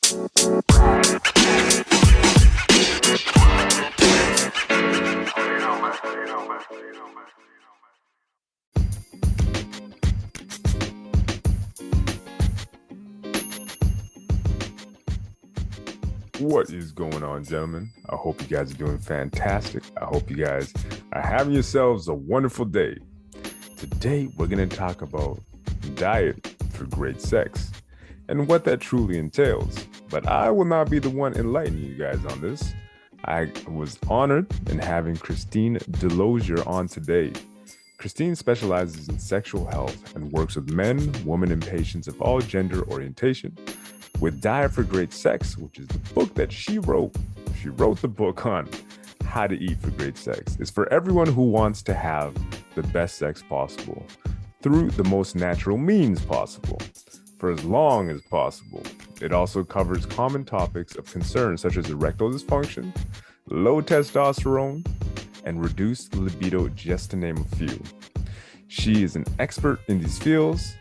What is going on, gentlemen? I hope you guys are doing fantastic. I hope you guys are having yourselves a wonderful day. Today, we're going to talk about diet for great sex and what that truly entails. But I will not be the one enlightening you guys on this. I was honored in having Christine DeLozier on today. Christine specializes in sexual health and works with men, women, and patients of all gender orientation. With Diet for Great Sex, which is the book that she wrote. She wrote the book on how to eat for great sex. It's for everyone who wants to have the best sex possible through the most natural means possible for as long as possible. It also covers common topics of concern such as erectile dysfunction, low testosterone, and reduced libido, just to name a few. She is an expert in these fields.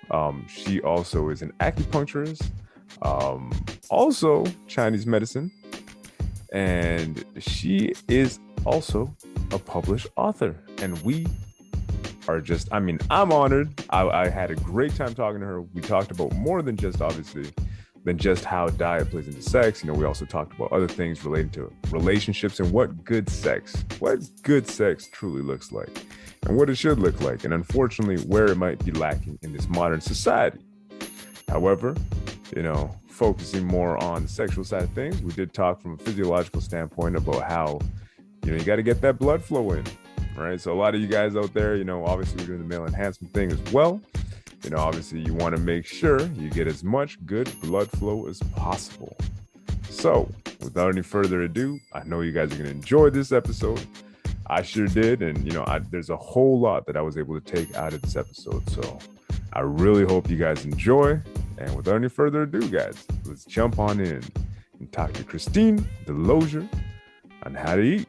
She also is an acupuncturist, also Chinese medicine, and she is also a published author. And we are just, I'm honored. I had a great time talking to her. We talked about more than just, obviously, than just how diet plays into sex. We also talked about other things related to relationships and what good sex truly looks like and what it should look like, and unfortunately where it might be lacking in this modern society. However, focusing more on the sexual side of things, we did talk from a physiological standpoint about how, you got to get that blood flow in, right? So a lot of you guys out there, obviously we're doing the male enhancement thing as well. Obviously you want to make sure you get as much good blood flow as possible. So without any further ado, I know you guys are going to enjoy this episode. I sure did. And, there's a whole lot that I was able to take out of this episode. So I really hope you guys enjoy. And without any further ado, guys, let's jump on in and talk to Christine DeLozier on how to eat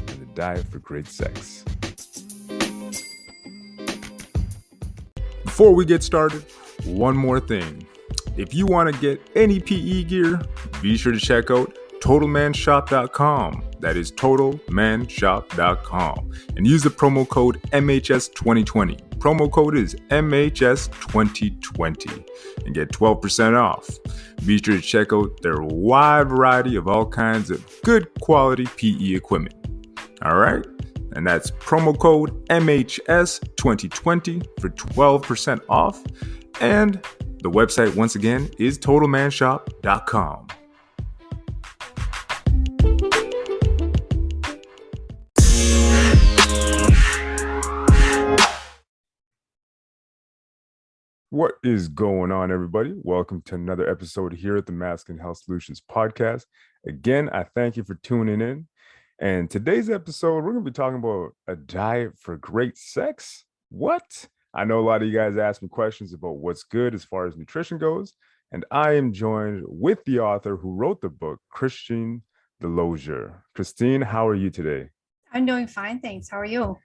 and the diet for great sex. Before we get started, one more thing. If you want to get any PE gear, be sure to check out TotalManShop.com. That is TotalManShop.com. And use the promo code MHS2020. Promo code is MHS2020 and get 12% off. Be sure to check out their wide variety of all kinds of good quality PE equipment. All right? And that's promo code MHS2020 for 12% off. And the website, once again, is TotalManShop.com. What is going on, everybody? Welcome to another episode here at the Masculine Health Solutions Podcast. Again, I thank you for tuning in. And today's episode, we're going to be talking about a diet for great sex. What? I know a lot of you guys ask me questions about what's good as far as nutrition goes. And I am joined with the author who wrote the book, Christine DeLozier. Christine, how are you today? I'm doing fine, thanks. How are you?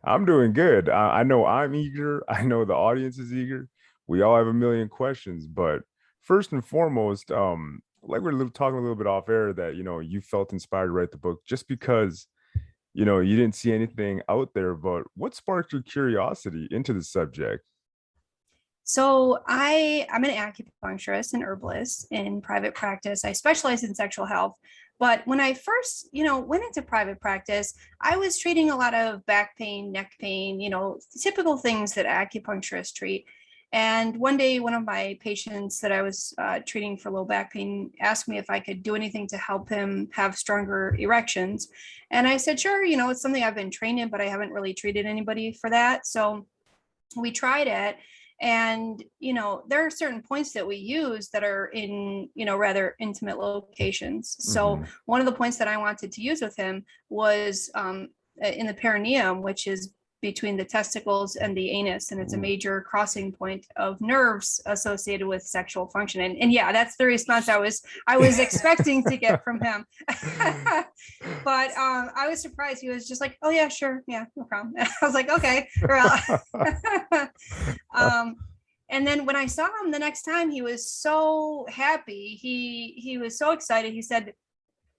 I'm doing good. I know I'm eager. I know the audience is eager. We all have a million questions, but first and foremost, like we're talking a little bit off air that, you felt inspired to write the book just because, you didn't see anything out there, but what sparked your curiosity into the subject? So I'm an acupuncturist and herbalist in private practice. I specialize in sexual health. But when I first, went into private practice, I was treating a lot of back pain, neck pain, typical things that acupuncturists treat. And one day, one of my patients that I was treating for low back pain asked me if I could do anything to help him have stronger erections. And I said, sure, it's something I've been trained in, but I haven't really treated anybody for that. So we tried it. And, there are certain points that we use that are in, rather intimate locations. So one of the points that I wanted to use with him was in the perineum, which is between the testicles and the anus, and it's a major crossing point of nerves associated with sexual function. And yeah, that's the response I was expecting to get from him. But I was surprised. He was just like, "Oh yeah, sure, yeah, no problem." I was like, "Okay." And then when I saw him the next time, he was so happy. He was so excited. He said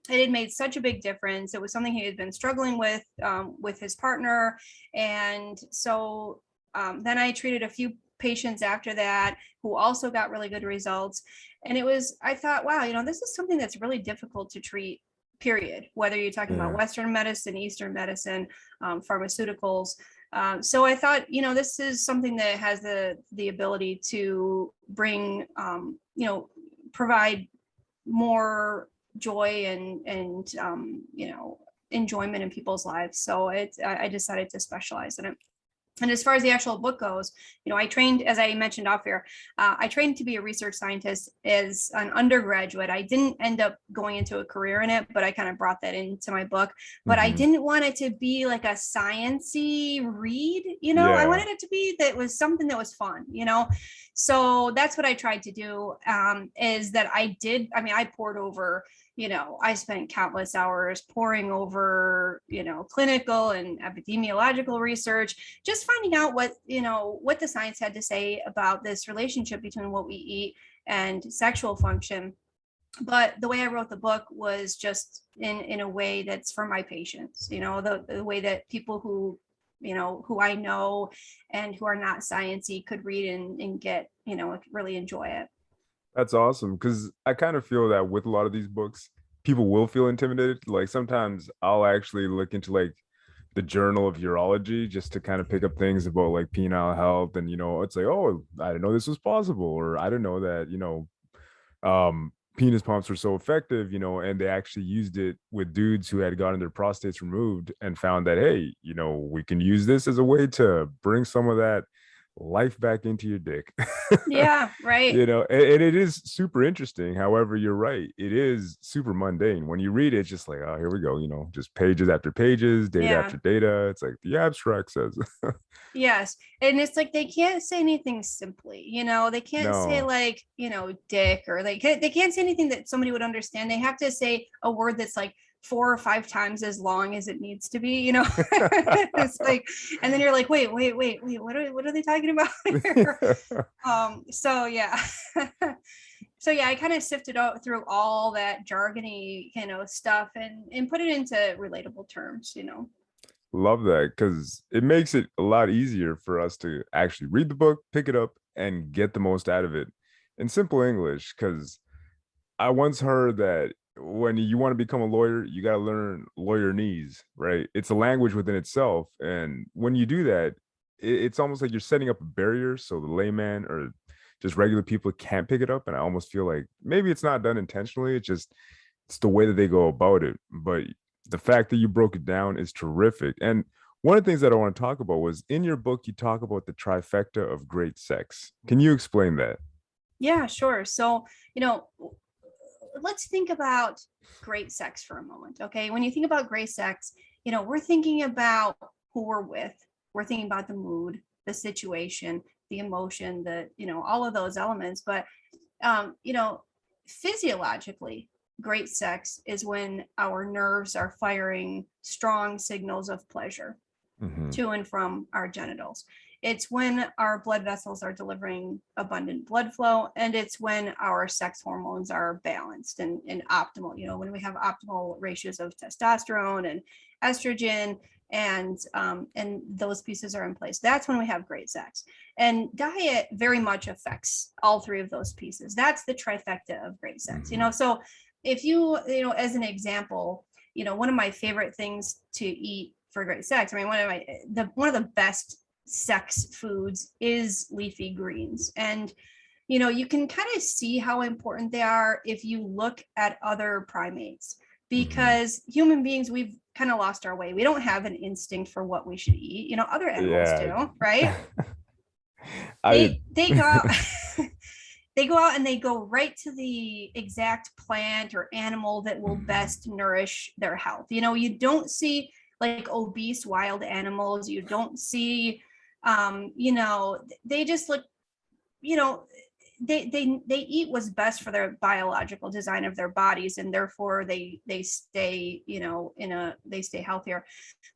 it had made such a big difference. It was something he had been struggling with his partner. And so then I treated a few patients after that who also got really good results. And I thought, wow, this is something that's really difficult to treat, period, whether you're talking about Western medicine, Eastern medicine, pharmaceuticals. So I thought, this is something that has the ability to bring, provide more joy and enjoyment in people's lives. So I decided to specialize in it. And as far as the actual book goes, I trained, as I mentioned off here, I trained to be a research scientist as an undergraduate. I didn't end up going into a career in it, but I kind of brought that into my book. But I didn't want it to be like a sciencey read, I wanted it to be that was something that was fun, So that's what I tried to do, is that I poured over, I spent countless hours poring over, clinical and epidemiological research, just finding out what the science had to say about this relationship between what we eat and sexual function. But the way I wrote the book was just in a way that's for my patients, the way that people who I know and who are not sciencey could read and get, really enjoy it. That's awesome, because I kind of feel that with a lot of these books, people will feel intimidated. Like sometimes I'll actually look into like the Journal of Urology just to kind of pick up things about like penile health, and it's like, oh, I didn't know this was possible, or I didn't know that penis pumps were so effective, and they actually used it with dudes who had gotten their prostates removed and found that, hey, we can use this as a way to bring some of that life back into your dick. Yeah, right. And it is super interesting. However, you're right, it is super mundane. When you read it, it's just like, oh, here we go, just pages after pages, data after data. It's like the abstract says. Yes. And it's like they can't say anything simply, they can't say like, dick, or they can't say anything that somebody would understand. They have to say a word that's like 4 or 5 times as long as it needs to be, It's like, and then you're like, wait, what are they talking about here? So yeah. So yeah, I kind of sifted out through all that jargony, stuff and put it into relatable terms, Love that, because it makes it a lot easier for us to actually read the book, pick it up, and get the most out of it in simple English. Because I once heard that when you want to become a lawyer, you got to learn lawyerese, right? It's a language within itself. And when you do that, it's almost like you're setting up a barrier so the layman or just regular people can't pick it up. And I almost feel like maybe it's not done intentionally. It's the way that they go about it. But the fact that you broke it down is terrific. And one of the things that I want to talk about was in your book, you talk about the trifecta of great sex. Can you explain that? Yeah, sure. So, let's think about great sex for a moment. Okay. When you think about great sex, we're thinking about who we're with. We're thinking about the mood, the situation, the emotion, all of those elements. But, physiologically, great sex is when our nerves are firing strong signals of pleasure to and from our genitals. It's when our blood vessels are delivering abundant blood flow, and it's when our sex hormones are balanced and optimal, when we have optimal ratios of testosterone and estrogen and those pieces are in place. That's when we have great sex. And diet very much affects all 3 of those pieces. That's the trifecta of great sex. So if you as an example, one of my favorite things to eat for great sex, I mean, one of the best sex foods is leafy greens. And you can kind of see how important they are if you look at other primates, because human beings, we've kind of lost our way. We don't have an instinct for what we should eat. Other animals do, right? They go out they go out and they go right to the exact plant or animal that will best nourish their health. You don't see like obese wild animals. You don't see they just look, they eat what's best for their biological design of their bodies, and therefore they stay, they stay healthier.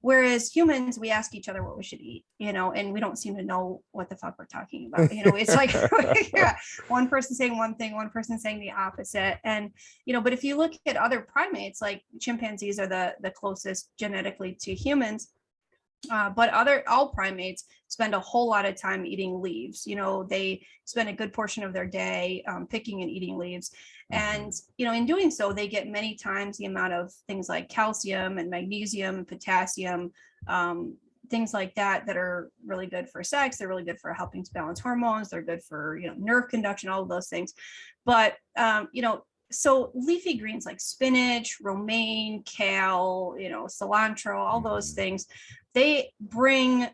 Whereas humans, we ask each other what we should eat, and we don't seem to know what the fuck we're talking about. It's like yeah, one person saying one thing, one person saying the opposite. And but if you look at other primates, like chimpanzees are the closest genetically to humans. But all primates spend a whole lot of time eating leaves. They spend a good portion of their day picking and eating leaves. And, in doing so, they get many times the amount of things like calcium and magnesium and potassium, things like that are really good for sex. They're really good for helping to balance hormones. They're good for, nerve conduction, all of those things. But, so leafy greens like spinach, romaine, kale, cilantro, all those things, they bring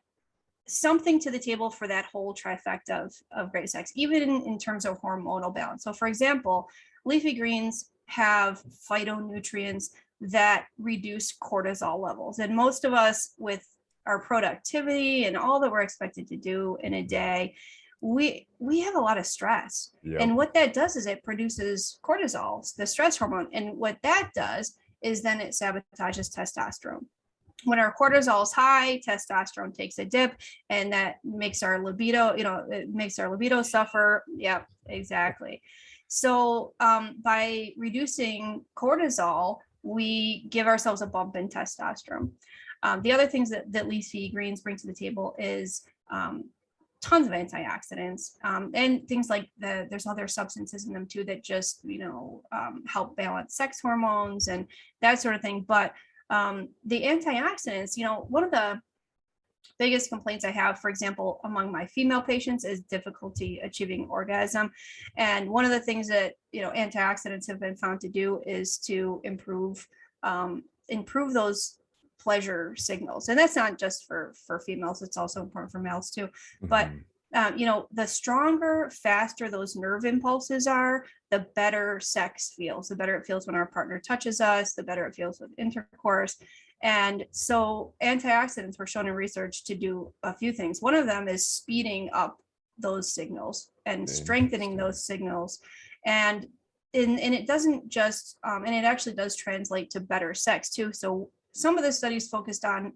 something to the table for that whole trifecta of great sex, even in terms of hormonal balance. So for example, leafy greens have phytonutrients that reduce cortisol levels. And most of us, with our productivity and all that we're expected to do in a day, we have a lot of stress. Yep. And what that does is it produces cortisol, the stress hormone. And what that does is then it sabotages testosterone. When our cortisol is high, testosterone takes a dip, and that makes our libido, it makes our libido suffer. Yep, exactly. So by reducing cortisol, we give ourselves a bump in testosterone. The other things that leafy greens bring to the table is tons of antioxidants, and things like there's other substances in them too that just help balance sex hormones and that sort of thing. But the antioxidants, one of the biggest complaints I have, for example, among my female patients, is difficulty achieving orgasm. And one of the things that antioxidants have been found to do is to improve those pleasure signals. And that's not just for females, it's also important for males too. But the stronger, faster those nerve impulses are, the better sex feels. The better it feels when our partner touches us, the better it feels with intercourse. And so antioxidants were shown in research to do a few things. One of them is speeding up those signals and strengthening those signals. And it doesn't just, and it actually does translate to better sex too. So some of the studies focused on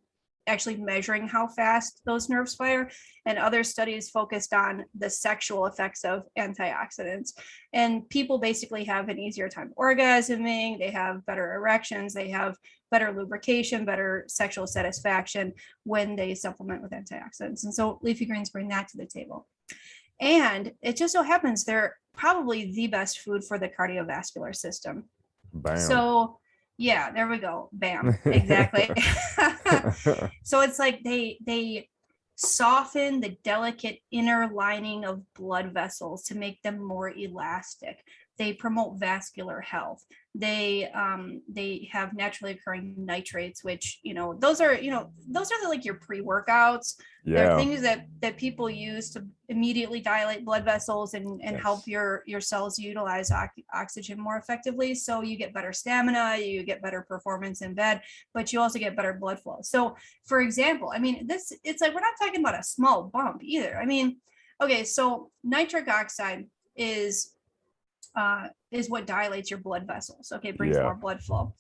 actually measuring how fast those nerves fire, and other studies focused on the sexual effects of antioxidants. And people basically have an easier time orgasming, they have better erections, they have better lubrication, better sexual satisfaction when they supplement with antioxidants. And so leafy greens bring that to the table. And it just so happens they're probably the best food for the cardiovascular system. Bam. So yeah, there we go. Bam. Exactly. So it's like they soften the delicate inner lining of blood vessels to make them more elastic. They promote vascular health. They have naturally occurring nitrates, which those are like your pre-workouts. Yeah. They're things that people use to immediately dilate blood vessels and help your cells utilize oxygen more effectively. So you get better stamina, you get better performance in bed, but you also get better blood flow. So for example, it's like we're not talking about a small bump either. Okay, so nitric oxide is what dilates your blood vessels. Okay, brings more blood flow.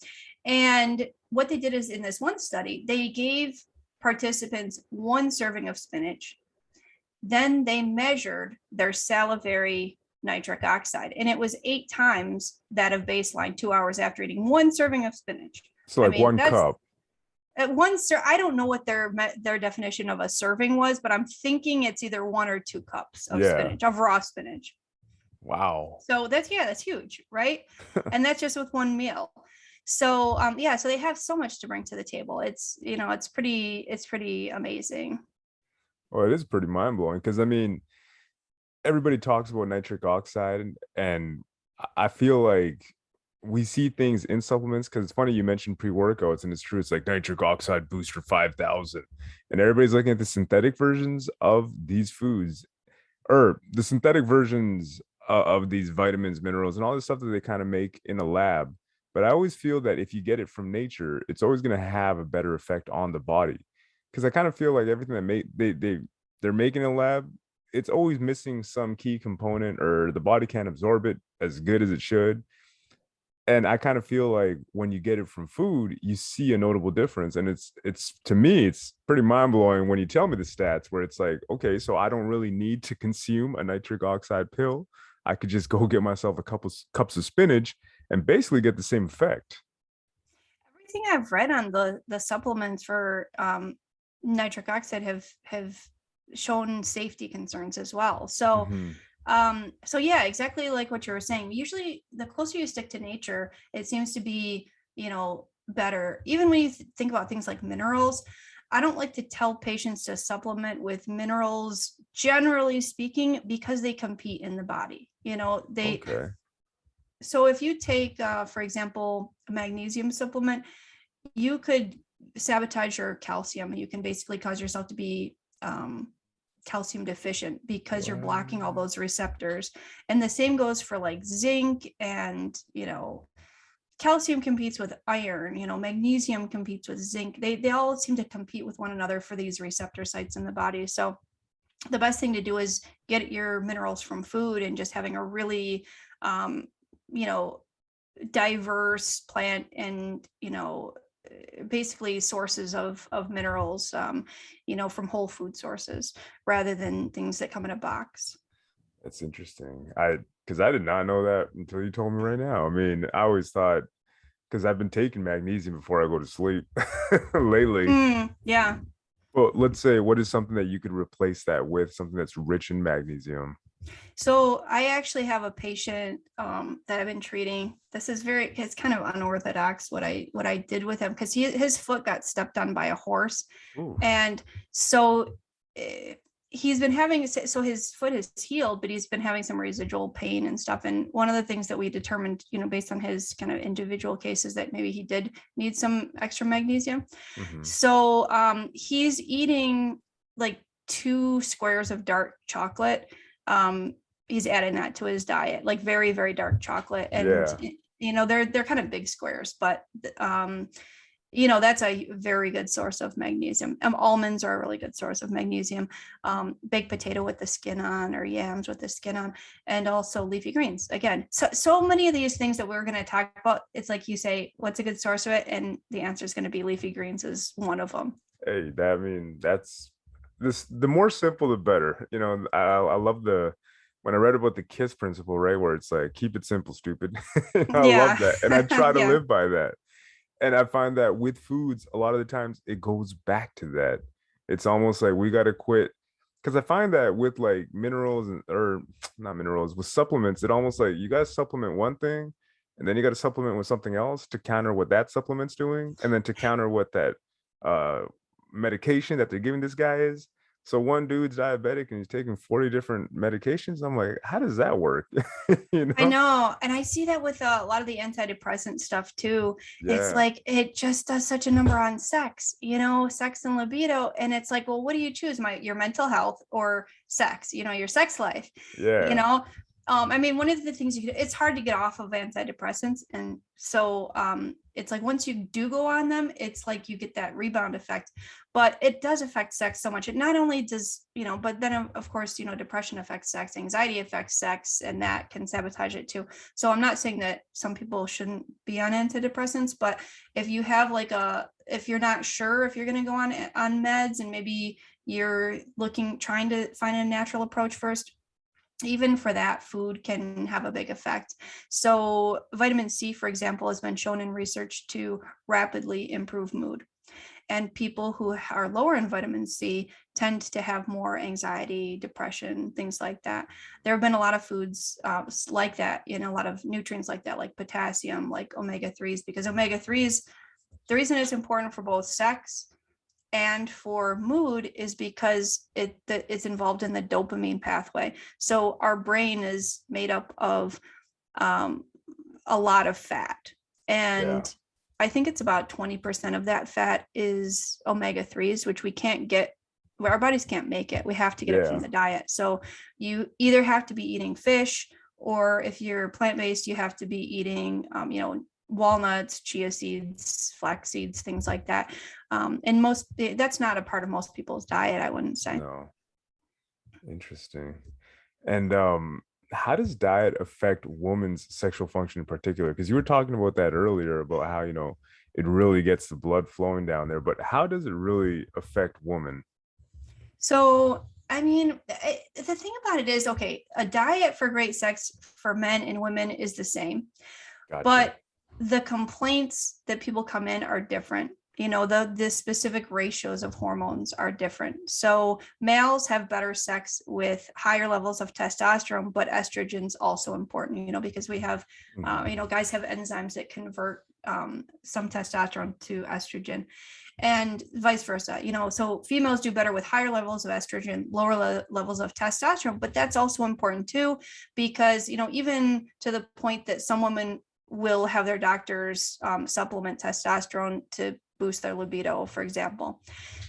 And what they did is, in this one study, they gave participants one serving of spinach. Then they measured their salivary nitric oxide, and it was 8 times that of baseline 2 hours after eating one serving of spinach. So like one cup. At one, I don't know what their definition of a serving was, but I'm thinking it's either 1 or 2 cups of spinach, of raw spinach. Wow. So that's huge, right? And that's just with one meal. So so they have so much to bring to the table. It's pretty amazing. Well, it is pretty mind-blowing, because everybody talks about nitric oxide, and I feel like we see things in supplements, because it's funny you mentioned pre-workouts, and it's true. It's like nitric oxide booster 5,000, and everybody's looking at the synthetic versions of these foods, or the synthetic versions of these vitamins, minerals, and all this stuff that they kind of make in a lab. But I always feel that if you get it from nature, it's always going to have a better effect on the body, because I kind of feel like everything that they're making in a lab, it's always missing some key component, or the body can't absorb it as good as it should. And I kind of feel like when you get it from food, you see a notable difference. And it's to me, it's pretty mind-blowing when you tell me the stats, where it's like, okay, so I don't really need to consume a nitric oxide pill. I could just go get myself a couple cups of spinach and basically get the same effect. Everything I've read on the supplements for nitric oxide have shown safety concerns as well. So Mm-hmm. so yeah, exactly like what you were saying. Usually the closer you stick to nature, it seems to be, better. Even when you think about things like minerals, I don't like to tell patients to supplement with minerals, generally speaking, because they compete in the body. They Okay. So if you take, for example, a magnesium supplement, you could sabotage your calcium, and you can basically cause yourself to be calcium deficient because you're blocking all Wow. those receptors. And the same goes for like zinc, and calcium competes with iron, magnesium competes with zinc. They all seem to compete with one another for these receptor sites in the body. So the best thing to do is get your minerals from food, and just having a really you know diverse plant, and basically sources of minerals, from whole food sources, rather than things that come in a box. That's interesting. Because I did not know that until you told me right now. I mean, I always thought, because I've been taking magnesium before I go to sleep lately. Yeah. Well, let's say, what is something that you could replace that with, something that's rich in magnesium? So I actually have a patient that I've been treating. It's kind of unorthodox what I did with him, because his foot got stepped on by a horse. Ooh. And so he's been having, so his foot is healed, but he's been having some residual pain and stuff. And one of the things that we determined, based on his kind of individual cases, that maybe he did need some extra magnesium. Mm-hmm. So he's eating like 2 squares of dark chocolate. He's adding that to his diet, like very, very dark chocolate. And Yeah. they're kind of big squares, but that's a very good source of magnesium. Almonds are a really good source of magnesium. Baked potato with the skin on, or yams with the skin on, and also leafy greens. Again, so many of these things that we're going to talk about, it's like you say, what's a good source of it? And the answer is going to be leafy greens is one of them. Hey, that's this. The more simple, the better. I love when I read about the KISS principle, right, where it's like, keep it simple, stupid. I love Yeah. that, and I try to Yeah. live by that. And I find that with foods, a lot of the times it goes back to that. It's almost like we got to quit. Because I find that with like minerals, or not minerals, with supplements, it almost like you got to supplement one thing, and then you got to supplement with something else to counter what that supplement's doing, and then to counter what that uh medication that they're giving this guy is. So one dude's diabetic and he's taking 40 different medications. I'm like, how does that work? you I know? know. And I see that with a lot of the antidepressant stuff too. It's Yeah. like it just does such a number on sex, sex and libido. And it's like, well, what do you choose? Your mental health or sex, your sex life, you Yeah. know? I mean, one of the things it's hard to get off of antidepressants. And so it's like once you do go on them, it's like you get that rebound effect, but it does affect sex so much. It not only does, but then of course, depression affects sex, anxiety affects sex, and that can sabotage it too. So I'm not saying that some people shouldn't be on antidepressants, but if you have if you're not sure if you're going to go on meds, and maybe you're trying to find a natural approach first, even for that, food can have a big effect. So vitamin C, for example, has been shown in research to rapidly improve mood. And people who are lower in vitamin C tend to have more anxiety, depression, things like that. There have been a lot of foods like that, a lot of nutrients like that, like potassium, like omega-3s, because omega-3s, the reason it's important for both sex and for mood is because it's involved in the dopamine pathway. So our brain is made up of a lot of fat, Yeah. and I think it's about 20% of that fat is omega-3s, which we can't get. Our bodies can't make it. We have to get it from Yeah. the diet. So you either have to be eating fish, or if you're plant-based, you have to be eating, walnuts, chia seeds, flax seeds, things like that. And that's not a part of most people's diet, I wouldn't say. No. Interesting. And how does diet affect women's sexual function in particular? Because you were talking about that earlier about how, it really gets the blood flowing down there, but how does it really affect women? So, I mean, the thing about it is, okay, a diet for great sex for men and women is the same, Gotcha. but the complaints that people come in are different. The specific ratios of hormones are different. So males have better sex with higher levels of testosterone, but estrogen's also important, because we have, Mhm. guys have enzymes that convert some testosterone to estrogen and vice versa. So females do better with higher levels of estrogen, lower levels of testosterone, but that's also important too, because, even to the point that some women will have their doctors supplement testosterone to boost their libido, for example.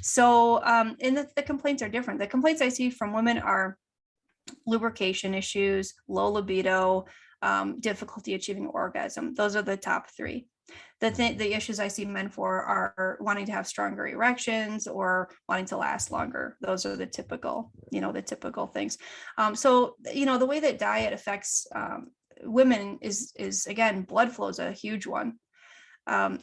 So, and the complaints are different. The complaints I see from women are lubrication issues, low libido, difficulty achieving orgasm. Those are the top three. The issues I see men for are wanting to have stronger erections or wanting to last longer. Those are the typical things. So, the way that diet affects women is again, blood flow is a huge one.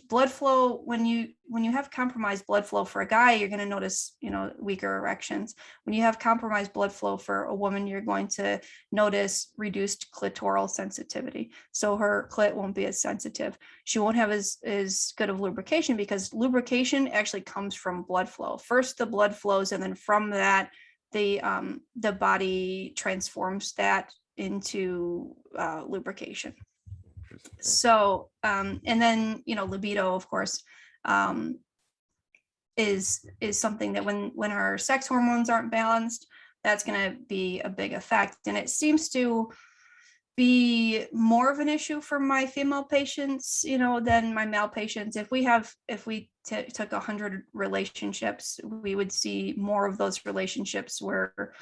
Blood flow, when you have compromised blood flow for a guy, you're going to notice weaker erections. When you have compromised blood flow for a woman, you're going to notice reduced clitoral sensitivity, so her clit won't be as sensitive. She won't have as good of lubrication, because lubrication actually comes from blood flow. First the blood flows, and then from that the body transforms that into lubrication. Interesting. So and then libido, of course, um is something that when our sex hormones aren't balanced, that's going to be a big effect. And it seems to be more of an issue for my female patients, than my male patients. If we took 100 relationships, we would see more of those relationships where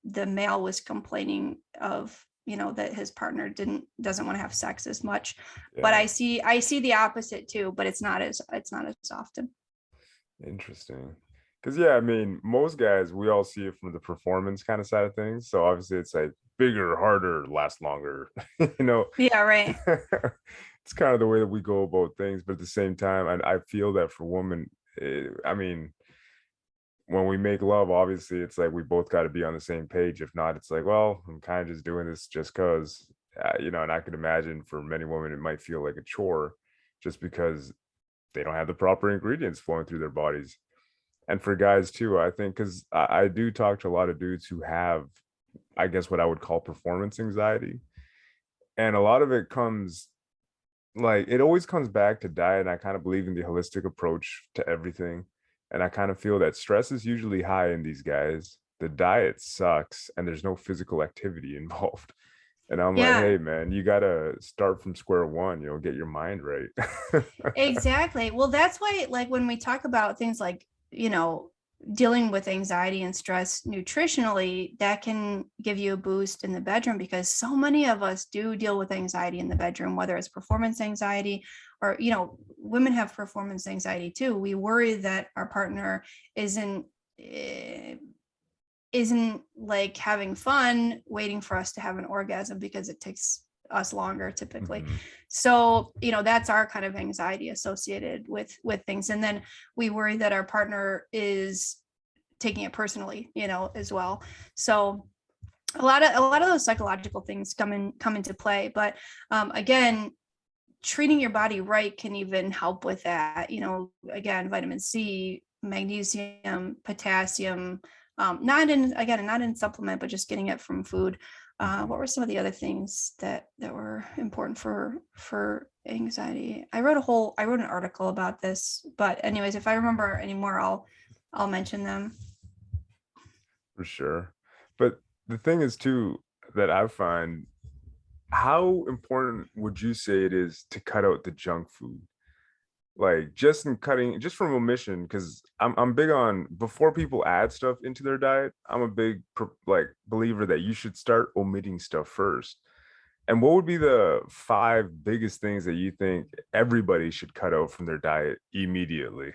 the male was complaining of, that his partner doesn't want to have sex as much. But Yeah. I see the opposite too, but it's not as often. Interesting. Because, yeah, I mean, most guys, we all see it from the performance kind of side of things. So obviously it's like bigger, harder, last longer, you know. Yeah, right. It's kind of the way that we go about things. But at the same time, I feel that for women, I mean, when we make love, obviously it's like we both got to be on the same page. If not, it's like, well, I'm kind of just doing this just because, and I could imagine for many women, it might feel like a chore just because they don't have the proper ingredients flowing through their bodies. And for guys too, I think, because I do talk to a lot of dudes who have, I guess, what I would call performance anxiety. And a lot of it comes, like, it always comes back to diet. And I kind of believe in the holistic approach to everything. And I kind of feel that stress is usually high in these guys. The diet sucks and there's no physical activity involved. And I'm like, Yeah, hey, man, you got to start from square one, get your mind right. exactly. Well, that's why, like, when we talk about things like, dealing with anxiety and stress nutritionally, that can give you a boost in the bedroom, because so many of us do deal with anxiety in the bedroom, whether it's performance anxiety or, women have performance anxiety too. We worry that our partner isn't eh, isn't like having fun waiting for us to have an orgasm, because it takes us longer typically. Mhm. So that's our kind of anxiety associated with things. And then we worry that our partner is taking it personally, as well. So a lot of those psychological things come into play. But again, treating your body right can even help with that. Again, vitamin C, magnesium, potassium, not in supplement, but just getting it from food. Mhm. What were some of the other things that were important for anxiety? I wrote an article about this, but anyways, if I remember any more, I'll mention them. For sure. But the thing is too that I find, how important would you say it is to cut out the junk food? Like just from omission, because I'm big on, before people add stuff into their diet, I'm a big like believer that you should start omitting stuff first. And what would be the five biggest things that you think everybody should cut out from their diet immediately?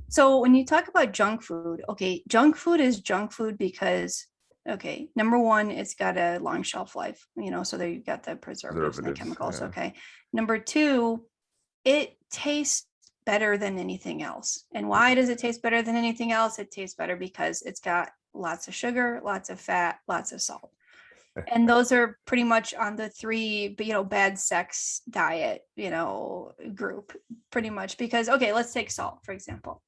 So when you talk about junk food, okay, junk food is junk food because, okay, number one, it's got a long shelf life, so there you've got the preservatives and the chemicals. Yeah. Okay. Number two, it tastes better than anything else. And why does it taste better than anything else? It tastes better because it's got lots of sugar, lots of fat, lots of salt. And those are pretty much on the three, bad sex diet, group, pretty much. Because, okay, let's take salt, for example.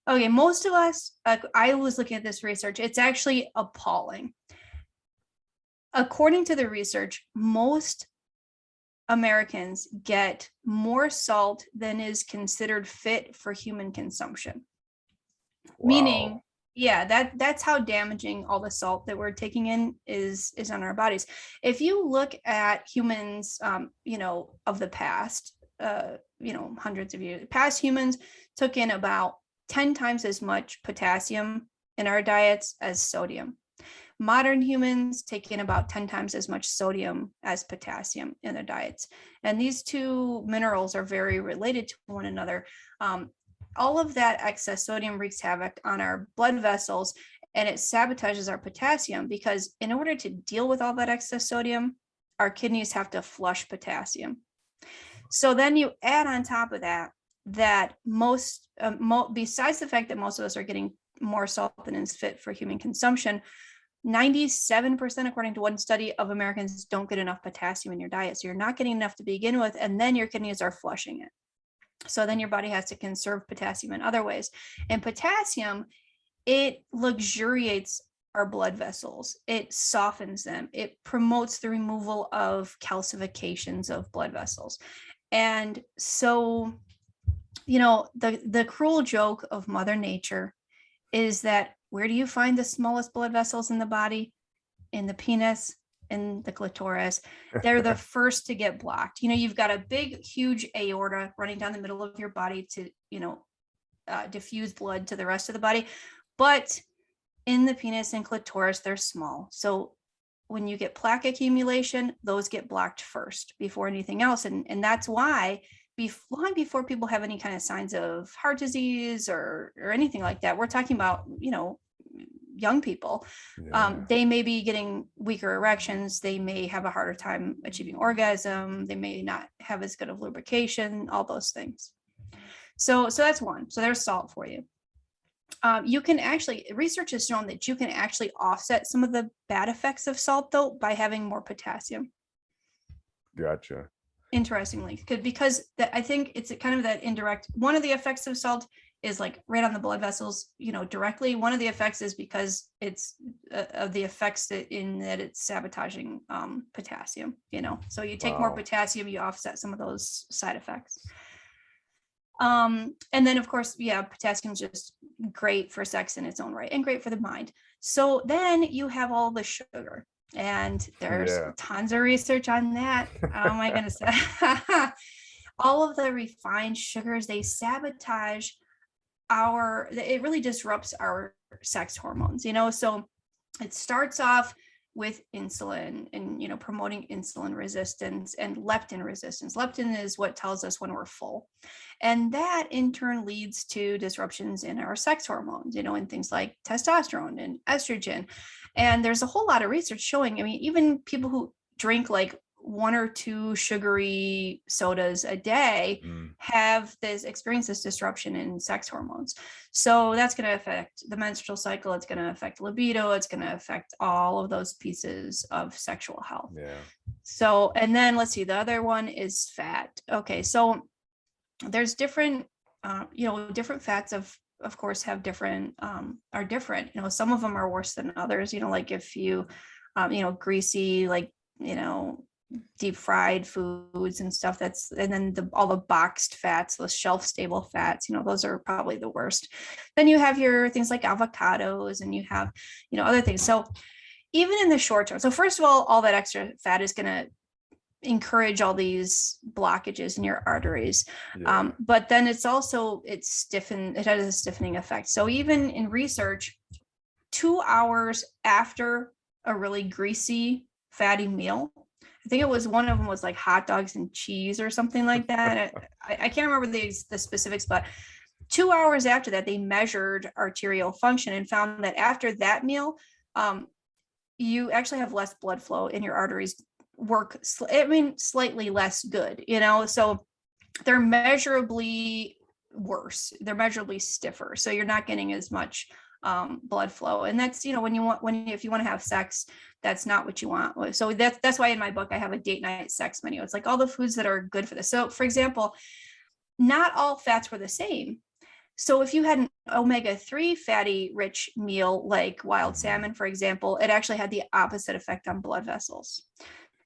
Okay, most of us, I was looking at this research, it's actually appalling. According to the research, most Americans get more salt than is considered fit for human consumption. Wow. Meaning, yeah, that's how damaging all the salt that we're taking in is on our bodies. If you look at humans, of the past, hundreds of years past, humans took in about 10 times as much potassium in our diets as sodium. Modern humans take in about 10 times as much sodium as potassium in their diets. And these two minerals are very related to one another. All of that excess sodium wreaks havoc on our blood vessels, and it sabotages our potassium, because in order to deal with all that excess sodium, our kidneys have to flush potassium. So then you add on top of that most, besides the fact that most of us are getting more salt than is fit for human consumption, 97%, according to one study, of Americans don't get enough potassium in your diet. So you're not getting enough to begin with, and then your kidneys are flushing it. So then your body has to conserve potassium in other ways. And potassium, it luxuriates our blood vessels. It softens them. It promotes the removal of calcifications of blood vessels. And so, the cruel joke of Mother Nature is that where do you find the smallest blood vessels in the body? In the penis, in the clitoris. They're the first to get blocked. You've got a big, huge aorta running down the middle of your body to, diffuse blood to the rest of the body. But in the penis and clitoris, they're small. So when you get plaque accumulation, those get blocked first before anything else. And that's why long before people have any kind of signs of heart disease or anything like that, we're talking about, young people, they may be getting weaker erections. They may have a harder time achieving orgasm. They may not have as good of lubrication, all those things. So that's one. So there's salt for you. You can actually, research has shown that you can actually offset some of the bad effects of salt, though, by having more potassium. Gotcha. Interestingly, because I think it's kind of that indirect. One of the effects of salt is like right on the blood vessels, directly. One of the effects is because it's of the effects that it's sabotaging potassium, so you take more potassium, you offset some of those side effects. And then of course, potassium is just great for sex in its own right and great for the mind. So then you have all the sugar, and there's tons of research on that. Oh my goodness. All of the refined sugars, they sabotage it really disrupts our sex hormones, so it starts off with insulin and, promoting insulin resistance and leptin resistance. Leptin is what tells us when we're full. And that in turn leads to disruptions in our sex hormones, and things like testosterone and estrogen. And there's a whole lot of research showing, even people who drink like 1 or 2 sugary sodas a day have experience this disruption in sex hormones. So that's going to affect the menstrual cycle. It's going to affect libido. It's going to affect all of those pieces of sexual health. Yeah. So, and then let's see, the other one is fat. Okay. So there's different, different fats of course have different, are different, some of them are worse than others, like if you, greasy, like, deep fried foods and stuff, and then all the boxed fats, those shelf stable fats, those are probably the worst. Then you have your things like avocados, and you have, other things. So even in the short term, so first of all that extra fat is going to encourage all these blockages in your arteries. But then it has a stiffening effect. So even in research, 2 hours after a really greasy, fatty meal, I think it was one of them was like hot dogs and cheese or something like that. I can't remember the specifics, but 2 hours after that, they measured arterial function and found that after that meal, you actually have less blood flow in your arteries, slightly less good, so they're measurably worse. They're measurably stiffer. So you're not getting as much blood flow. And that's, if you want to have sex, that's not what you want. So that's why in my book, I have a date night sex menu. It's like all the foods that are good for this. So for example, not all fats were the same. So if you had an omega-3 fatty rich meal, like wild salmon, for example, it actually had the opposite effect on blood vessels.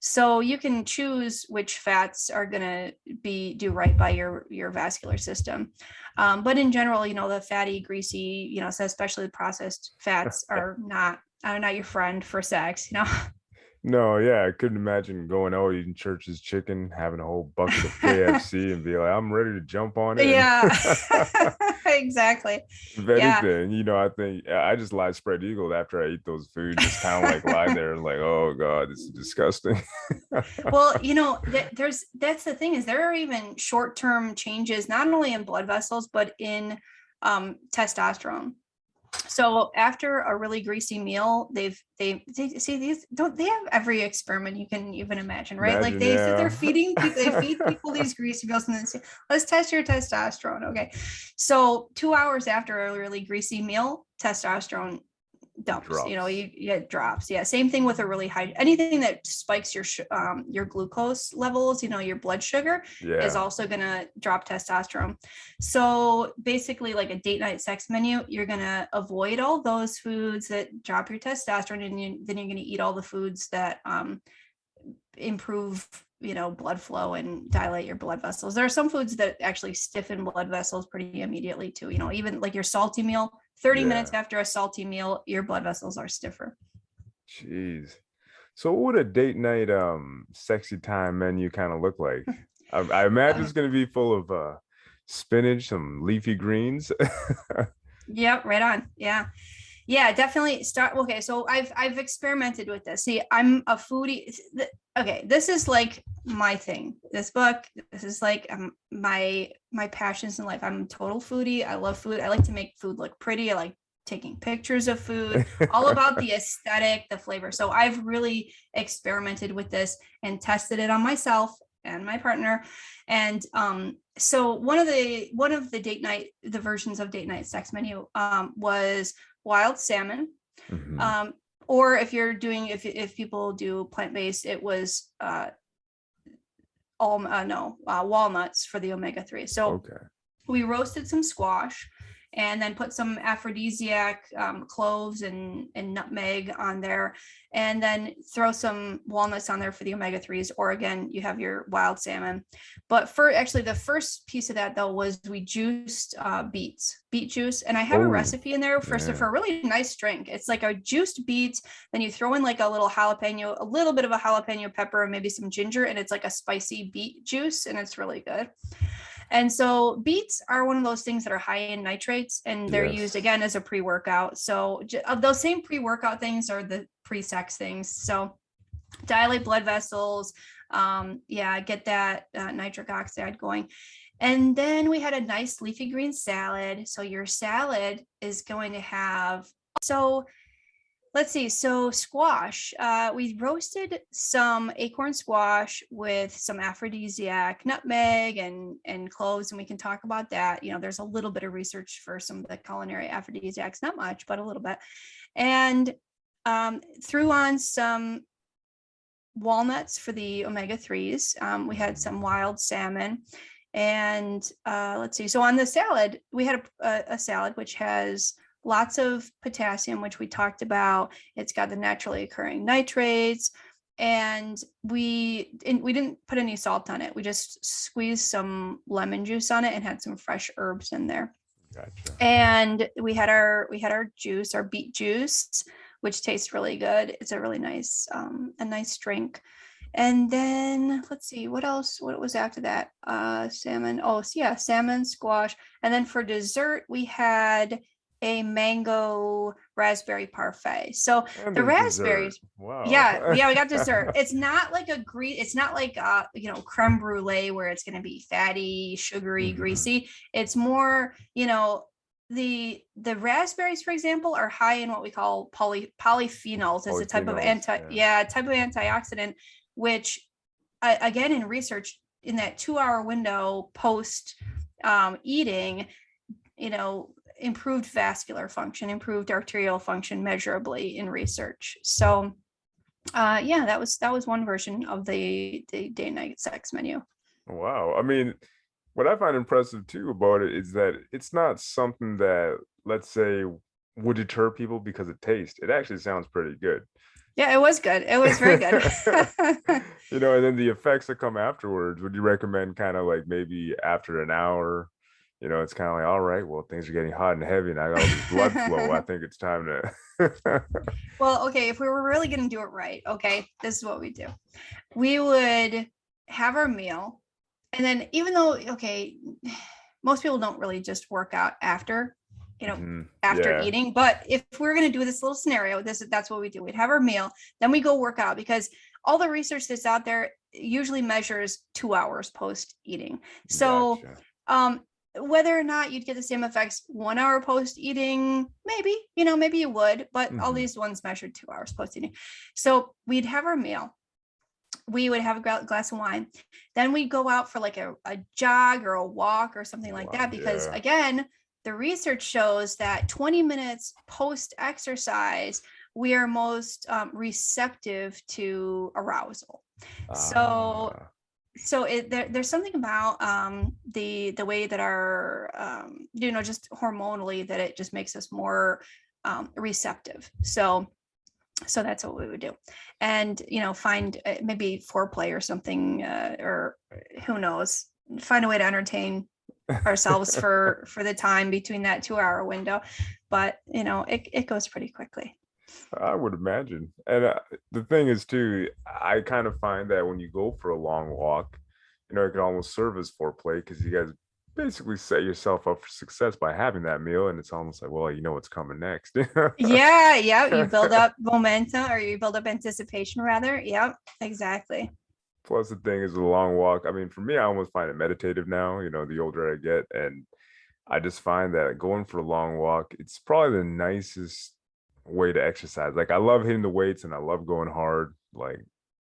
So you can choose which fats are going to do right by your vascular system. But in general, the fatty, greasy, so especially the processed fats are not your friend for sex, No, yeah, I couldn't imagine going out eating Church's chicken, having a whole bucket of KFC and be like, I'm ready to jump on it. Yeah, exactly. If anything, I think I just lie spread eagle after I eat those foods, just kind of like lie there and like, oh God, this is disgusting. Well, that's the thing is there are even short-term changes, not only in blood vessels, but in testosterone. So after a really greasy meal, they have every experiment you can even imagine, right? Like they're feeding people, they feed people these greasy meals and then say, let's test your testosterone. Okay. So 2 hours after a really greasy meal, testosterone dumps, it drops. Yeah. Same thing with a really high, anything that spikes your glucose levels, your blood sugar is also going to drop testosterone. So basically like a date night sex menu, you're going to avoid all those foods that drop your testosterone. And then you're going to eat all the foods that improve blood flow and dilate your blood vessels. There are some foods that actually stiffen blood vessels pretty immediately too, even like your salty meal, 30 minutes after a salty meal, your blood vessels are stiffer. Jeez. So what would a date night sexy time menu kind of look like? I imagine it's going to be full of spinach, some leafy greens. Yep, right on. Yeah, definitely start. Okay, so I've experimented with this. See, I'm a foodie. Okay, this is like my thing. This book, this is like my passions in life. I'm a total foodie. I love food. I like to make food look pretty. I like taking pictures of food, all about the aesthetic, the flavor. So I've really experimented with this and tested it on myself and my partner. And so one of the date night, the versions of date night sex menu was wild salmon. Mm-hmm. Or if people do plant-based, it was walnuts for the omega-3. So we roasted some squash and then put some aphrodisiac cloves and nutmeg on there, and then throw some walnuts on there for the omega-3s, or again, you have your wild salmon. But the first piece of that though was we juiced beet juice, and I have a recipe in there for a really nice drink. It's like a juiced beet, then you throw in like a little jalapeno, a little bit of a jalapeno pepper, and maybe some ginger, and it's like a spicy beet juice, and it's really good. And so beets are one of those things that are high in nitrates, and they're used again as a pre-workout. So those same pre-workout things are the pre-sex things. So dilate blood vessels, get that nitric oxide going. And then we had a nice leafy green salad. So your salad is going to have, let's see. So squash, we roasted some acorn squash with some aphrodisiac, nutmeg and cloves, and we can talk about that. There's a little bit of research for some of the culinary aphrodisiacs, not much, but a little bit. And threw on some walnuts for the omega-3s. We had some wild salmon. And let's see. So on the salad, we had a salad which has lots of potassium, which we talked about. It's got the naturally occurring nitrates, and we didn't put any salt on it. We just squeezed some lemon juice on it and had some fresh herbs in there. Gotcha. And we had our juice, our beet juice, which tastes really good. It's a really nice, a nice drink. And then let's see what else. What was after that? Salmon. Oh, salmon, squash, and then for dessert we had a mango raspberry parfait. So And the there's dessert. raspberries, Wow. yeah, we got dessert. It's not like it's not like creme brulee where it's going to be fatty, sugary, Mhm. greasy. It's more, the raspberries, for example, are high in what we call polyphenols, as a type of Polyphenols. Yeah. antioxidant, which again, in research, in that 2 hour window post eating, improved vascular function, improved arterial function measurably in research. So yeah, that was one version of the day night sex menu. Wow. I mean, what I find impressive too about it is that it's not something that, let's say, would deter people because of taste. It actually sounds pretty good. Yeah, it was good. It was very good. And then the effects that come afterwards, would you recommend kind of like maybe after an hour? It's kind of like, all right, well, things are getting hot and heavy and I got all this blood flow. I think it's time to. Well, okay, if we were really going to do it right, okay, this is what we do. We would have our meal. And then even though, okay, most people don't really just work out after, after Yeah. eating. But if we're going to do this little scenario, that's what we do. We'd have our meal, then we go work out, because all the research that's out there usually measures 2 hours post eating. So, Gotcha. whether or not you'd get the same effects 1 hour post eating, maybe you would, but all these ones measured 2 hours post eating. So we'd have our meal. We would have a glass of wine. Then we'd go out for like a jog or a walk or something like that, because again, the research shows that 20 minutes post exercise, we are most receptive to arousal. So there's something about the way that our just hormonally, that it just makes us more receptive. So that's what we would do. And find maybe foreplay or something, or who knows, find a way to entertain ourselves for the time between that 2 hour window. But it goes pretty quickly. I would imagine. And the thing is too, I kind of find that when you go for a long walk, it can almost serve as foreplay, because you guys basically set yourself up for success by having that meal. And it's almost like, well, you know what's coming next. Yeah. You build up momentum, or you build up anticipation rather. Yep, exactly. Plus the thing is, with a long walk, I mean, for me, I almost find it meditative now, the older I get. And I just find that going for a long walk, it's probably the nicest way to exercise. Like, I love hitting the weights and I love going hard. Like,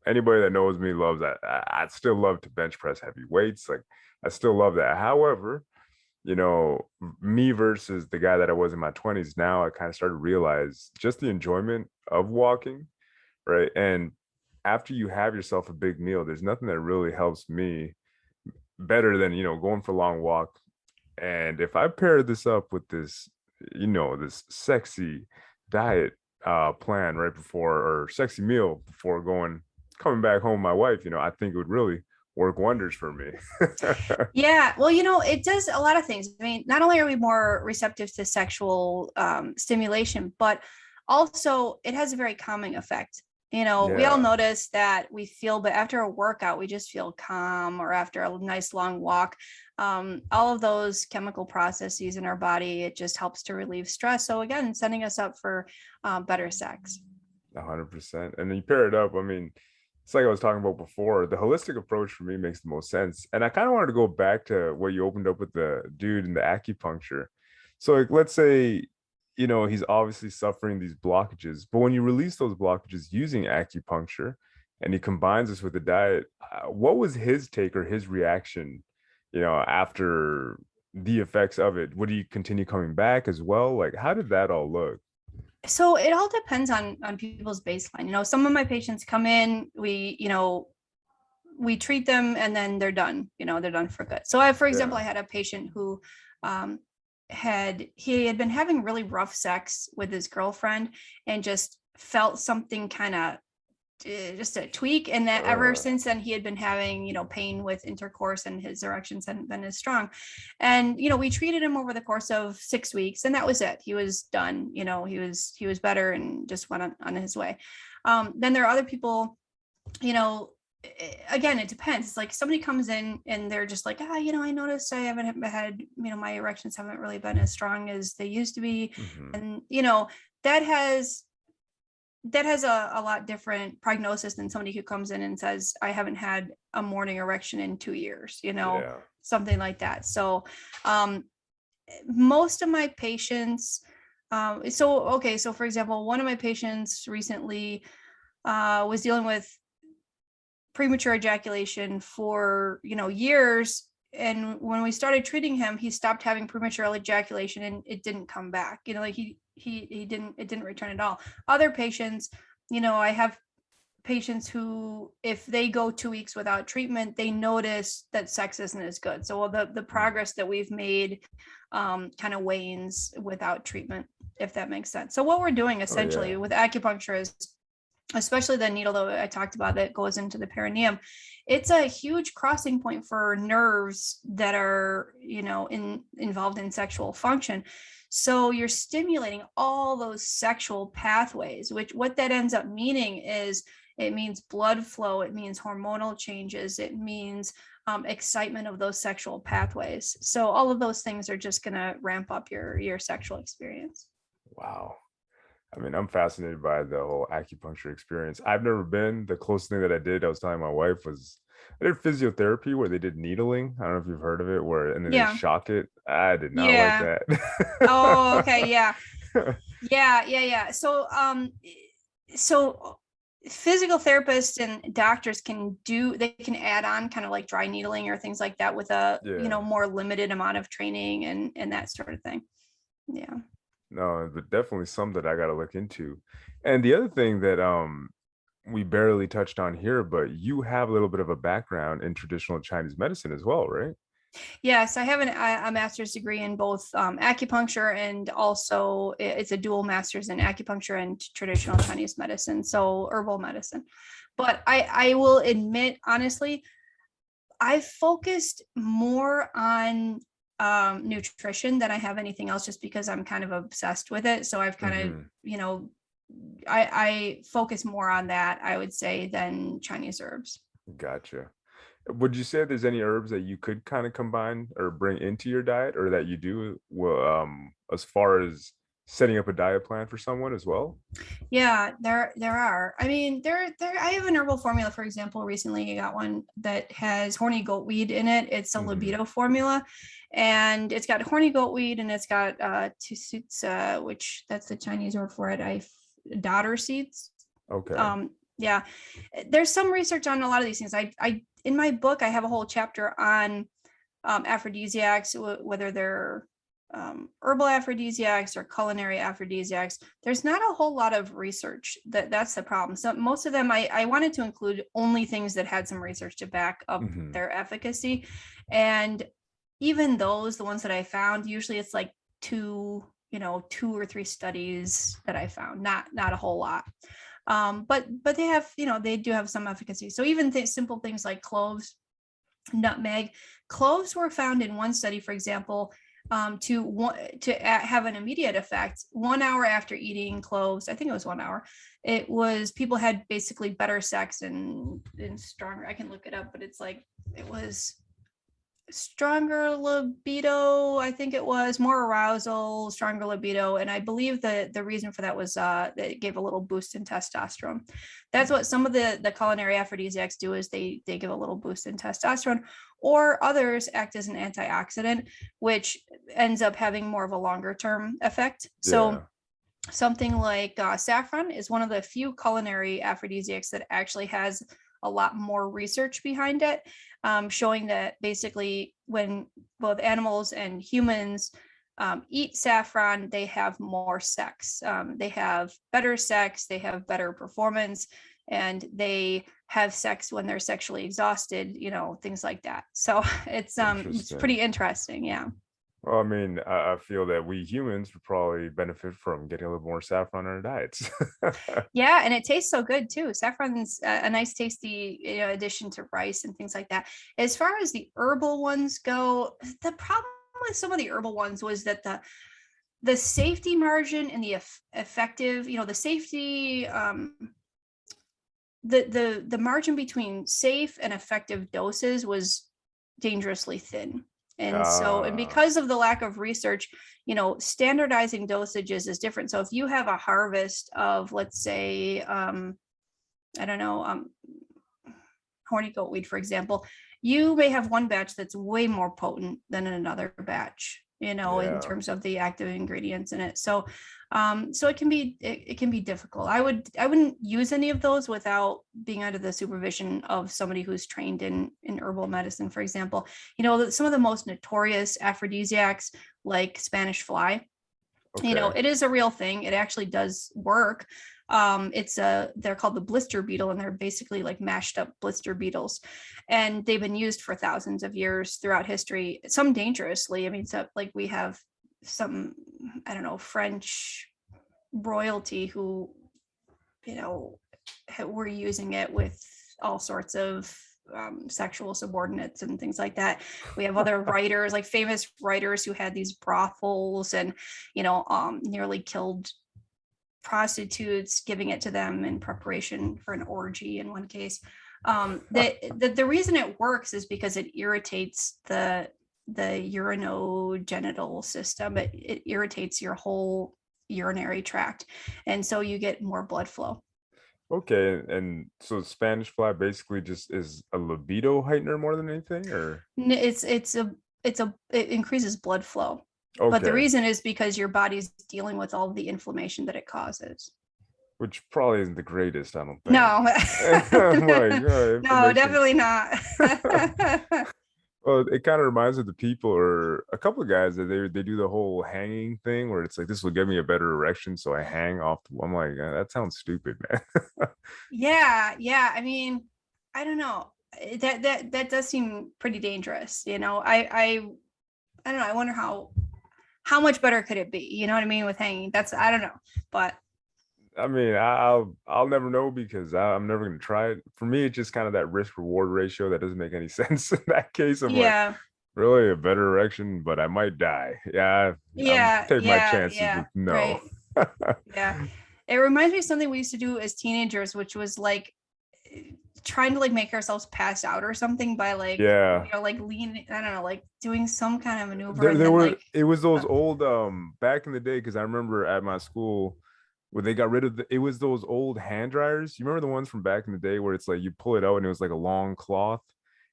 anybody that knows me loves that. I still love to bench press heavy weights. Like, I still love that. However, me versus the guy that I was in my 20s, now I kind of started to realize just the enjoyment of walking, right? And after you have yourself a big meal, there's nothing that really helps me better than, going for a long walk. And if I pair this up with this, this sexy diet plan right before, or sexy meal before coming back home with my wife, I think it would really work wonders for me. Yeah, well, it does a lot of things. I mean, not only are we more receptive to sexual stimulation, but also it has a very calming effect. We all notice that we feel, but after a workout, we just feel calm, or after a nice long walk, all of those chemical processes in our body, it just helps to relieve stress. So again, setting us up for better sex. 100%. And then you pair it up. I mean, it's like I was talking about before, the holistic approach for me makes the most sense. And I kind of wanted to go back to what you opened up with the dude in the acupuncture. So like, let's say, he's obviously suffering these blockages, but when you release those blockages using acupuncture and he combines this with the diet, what was his take or his reaction, after the effects of it? Would he continue coming back as well? Like, how did that all look? So it all depends on people's baseline. Some of my patients come in, we treat them, and then they're done. They're done for good. So for example, I had a patient who had been having really rough sex with his girlfriend, and just felt something kind of just a tweak, and that ever since then he had been having pain with intercourse, and his erections hadn't been as strong. And we treated him over the course of 6 weeks, and that was it. He was done. He was better and just went on his way. Then there are other people, again, it depends. It's like somebody comes in and they're just like, I noticed I haven't had, my erections haven't really been as strong as they used to be. And that has a lot different prognosis than somebody who comes in and says, I haven't had a morning erection in 2 years, Yeah. something like that. So most of my patients, so for example, one of my patients recently was dealing with premature ejaculation for, years. And when we started treating him, he stopped having premature ejaculation and it didn't come back. Like it didn't return at all. Other patients, I have patients who, if they go 2 weeks without treatment, they notice that sex isn't as good. So the progress that we've made kind of wanes without treatment, if that makes sense. So what we're doing essentially with acupuncture is, especially the needle that I talked about that goes into the perineum, it's a huge crossing point for nerves that are, involved in sexual function. So you're stimulating all those sexual pathways, which what that ends up meaning is it means blood flow, it means hormonal changes, it means excitement of those sexual pathways. So all of those things are just going to ramp up your sexual experience. Wow. I mean, I'm fascinated by the whole acupuncture experience. I've never been. The closest thing that I did, I was telling my wife, was I did physiotherapy where they did needling. I don't know if you've heard of it, and then they shock it. I did not like that. Oh, okay. Yeah. Yeah. So, physical therapists and doctors they can add on kind of like dry needling or things like that with a, more limited amount of training and that sort of thing. Yeah. No, but definitely some that I got to look into. And the other thing that we barely touched on here, but you have a little bit of a background in traditional Chinese medicine as well, right? Yes, I have a master's degree in both acupuncture, and also it's a dual master's in acupuncture and traditional Chinese medicine, so herbal medicine. But I will admit, honestly, I've focused more on nutrition than I have anything else, just because I'm kind of obsessed with it. So I've kind of, I focus more on that, I would say, than Chinese herbs. Gotcha. Would you say there's any herbs that you could kind of combine or bring into your diet, or that you do as far as setting up a diet plan for someone as well? Yeah, there are. I mean, I have an herbal formula, for example. Recently I got one that has horny goatweed in it. It's a libido formula, and it's got horny goatweed, and it's got which that's the Chinese word for it. Daughter seeds. Okay. Yeah, there's some research on a lot of these things. I in my book, I have a whole chapter on aphrodisiacs, whether they're herbal aphrodisiacs or culinary aphrodisiacs. There's not a whole lot of research. That's the problem. So most of them, I wanted to include only things that had some research to back up their efficacy. And even those, the ones that I found, usually it's like two or three studies that I found, not a whole lot. But they have, they do have some efficacy. So even simple things like cloves, nutmeg. Cloves were found in one study, for example, to have an immediate effect 1 hour after eating cloves. I think it was 1 hour. It was, people had basically better sex and stronger. I can look it up, but it was stronger libido. I think it was more arousal, stronger libido. And I believe that the reason for that was that it gave a little boost in testosterone. That's what some of the culinary aphrodisiacs do, is they give a little boost in testosterone, or others act as an antioxidant, which ends up having more of a longer term effect. So something like saffron is one of the few culinary aphrodisiacs that actually has a lot more research behind it, showing that basically when both animals and humans eat saffron, they have more sex. They have better sex, they have better performance, and they have sex when they're sexually exhausted, things like that. So it's pretty interesting. Yeah. Well, I mean, I feel that we humans would probably benefit from getting a little more saffron in our diets. Yeah, and it tastes so good too. Saffron's a nice, tasty, addition to rice and things like that. As far as the herbal ones go, the problem with some of the herbal ones was that the safety margin and the effective, the safety, the margin between safe and effective doses was dangerously thin. And because of the lack of research, standardizing dosages is different. So if you have a harvest of, let's say, I don't know, horny goatweed, for example, you may have one batch that's way more potent than another batch, in terms of the active ingredients in it. So it can be difficult. I wouldn't use any of those without being under the supervision of somebody who's trained in herbal medicine, for example. Some of the most notorious aphrodisiacs, like Spanish fly, it is a real thing. It actually does work. They're called the blister beetle, and they're basically like mashed up blister beetles, and they've been used for thousands of years throughout history, some dangerously. I mean, so like we have some, I don't know, French royalty who, were using it with all sorts of sexual subordinates and things like that. We have other writers, like famous writers, who had these brothels and, nearly killed prostitutes, giving it to them in preparation for an orgy in one case. The reason it works is because it irritates the urinogenital system. It irritates your whole urinary tract, and so you get more blood flow. Okay, and so Spanish fly basically just is a libido heightener more than anything, or it increases blood flow. Okay. But the reason is because your body's dealing with all the inflammation that it causes. Which probably isn't the greatest, I don't think. No. No, definitely not. Well, it kind of reminds me of the people, or a couple of guys, that they do the whole hanging thing where it's like, this will give me a better erection, so I hang off. I'm like, that sounds stupid, man. Yeah. I mean, I don't know. That does seem pretty dangerous. I don't know. I wonder how much better could it be? You know what I mean? With hanging, I don't know, but. I mean, I'll never know, because I'm never going to try it. For me, it's just kind of that risk reward ratio that doesn't make any sense in that case. I'm like, really a better erection, but I might die. Take my chances with no. Right. Yeah. It reminds me of something we used to do as teenagers, which was like trying to like make ourselves pass out or something by like, like leaning, I don't know, like doing some kind of maneuver. It was those old, back in the day, because I remember at my school, where they got rid of it was those old hand dryers. You remember the ones from back in the day where it's like you pull it out and it was like a long cloth,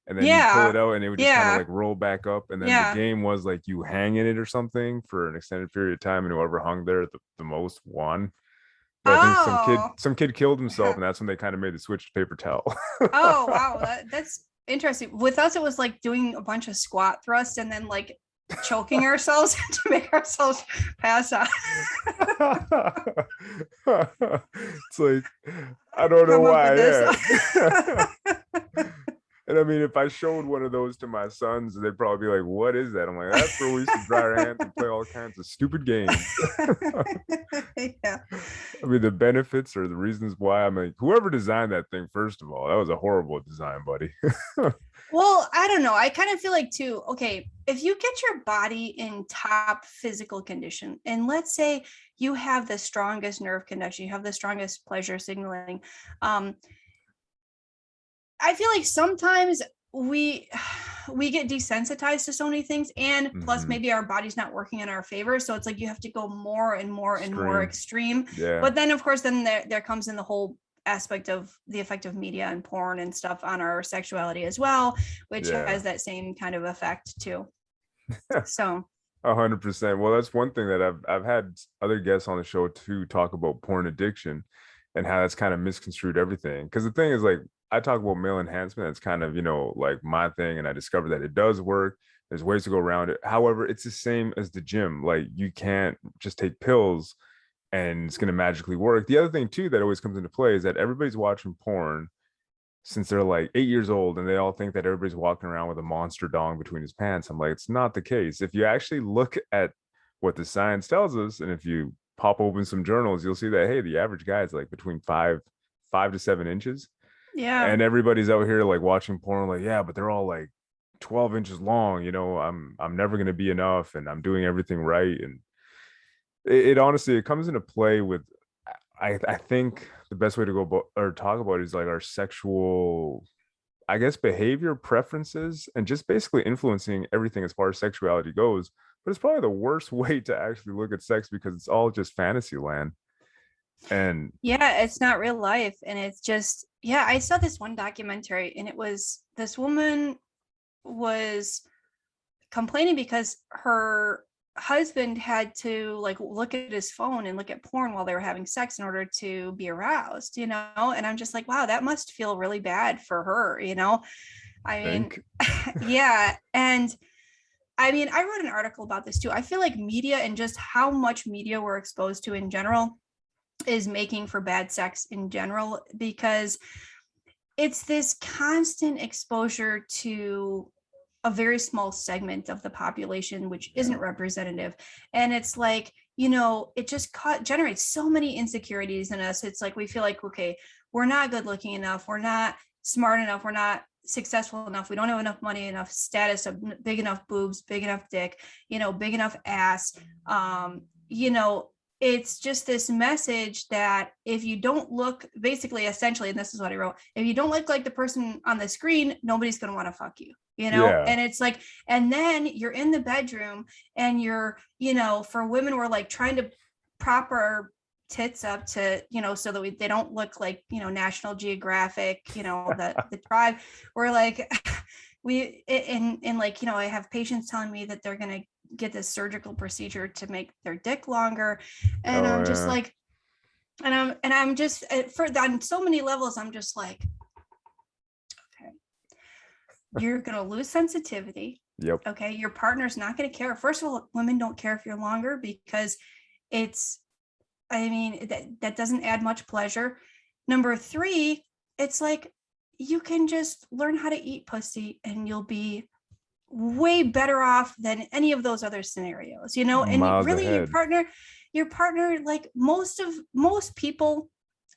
and then you pull it out and it would just kind of like roll back up, and then the game was like you hang in it or something for an extended period of time, and whoever hung there the most won. But I think some kid killed himself, and that's when they kind of made the switch to paper towel. Oh wow, that's interesting. With us, it was like doing a bunch of squat thrusts and then like choking ourselves to make ourselves pass out. It's like, I don't know why. And I mean, if I showed one of those to my sons, they'd probably be like, what is that? I'm like, that's where we used to dry our hands and play all kinds of stupid games. Yeah. I mean, the benefits or the reasons why, I'm like, whoever designed that thing, first of all, that was a horrible design, buddy. Well, I don't know. I kind of feel like too, okay, if you get your body in top physical condition, and let's say you have the strongest nerve conduction, you have the strongest pleasure signaling, I feel like sometimes we get desensitized to so many things, and plus maybe our body's not working in our favor. So it's like you have to go more and more and more extreme. Yeah. But then of course, then there comes in the whole aspect of the effect of media and porn and stuff on our sexuality as well, which has that same kind of effect too. So 100%. Well, that's one thing that I've had other guests on the show to talk about porn addiction and how that's kind of misconstrued everything. Because the thing is, like, I talk about male enhancement. It's kind of, like my thing. And I discovered that it does work. There's ways to go around it. However, it's the same as the gym. Like, you can't just take pills and it's going to magically work. The other thing too that always comes into play is that everybody's watching porn since they're like 8 years old, and they all think that everybody's walking around with a monster dong between his pants. I'm like, it's not the case. If you actually look at what the science tells us, and if you pop open some journals, you'll see that, hey, the average guy is like between 5 to 7 inches. Yeah. And everybody's out here like watching porn, like, yeah, but they're all like 12 inches long. I'm never going to be enough, and I'm doing everything right. And it honestly, it comes into play with, I think the best way to go about or talk about it is like our sexual I guess, behavior preferences and just basically influencing everything as far as sexuality goes. But it's probably the worst way to actually look at sex because it's all just fantasy land. And Yeah, it's not real life. And it's just, yeah, I saw this one documentary and it was this woman was complaining because her husband had to like look at his phone and look at porn while they were having sex in order to be aroused, you know? And I'm just like, wow, that must feel really bad for her, you know? I mean, think, yeah. And I mean, I wrote an article about this too. I feel like media and just how much media we're exposed to in general is making for bad sex in general, because it's this constant exposure to a very small segment of the population, which isn't representative. And it's like, you know, it just generates so many insecurities in us. It's like, we feel like, okay, we're not good looking enough. We're not smart enough. We're not successful enough. We don't have enough money, enough status, of big enough boobs, big enough dick, you know, big enough ass. You know, it's just this message that if you don't look, basically, essentially, and this is what I wrote, if you don't look like the person on the screen, nobody's going to want to fuck you, you know? yeah, And it's like, and then you're in the bedroom and you're, you know, for women, we're like trying to prop our tits up to, you know, so that they don't look like, you know, National Geographic, you know, the tribe. We're like, and like, you know, I have patients telling me that they're going to get this surgical procedure to make their dick longer, and oh I'm just yeah, like, and I'm just for on so many levels, I'm just like, okay, you're gonna lose sensitivity. yep, Okay, your partner's not gonna care. First of all, women don't care if you're longer because it's, I mean, that doesn't add much pleasure. Number three, it's like you can just learn how to eat pussy and you'll be way better off than any of those other scenarios, you know? And miles really ahead. your partner, like most people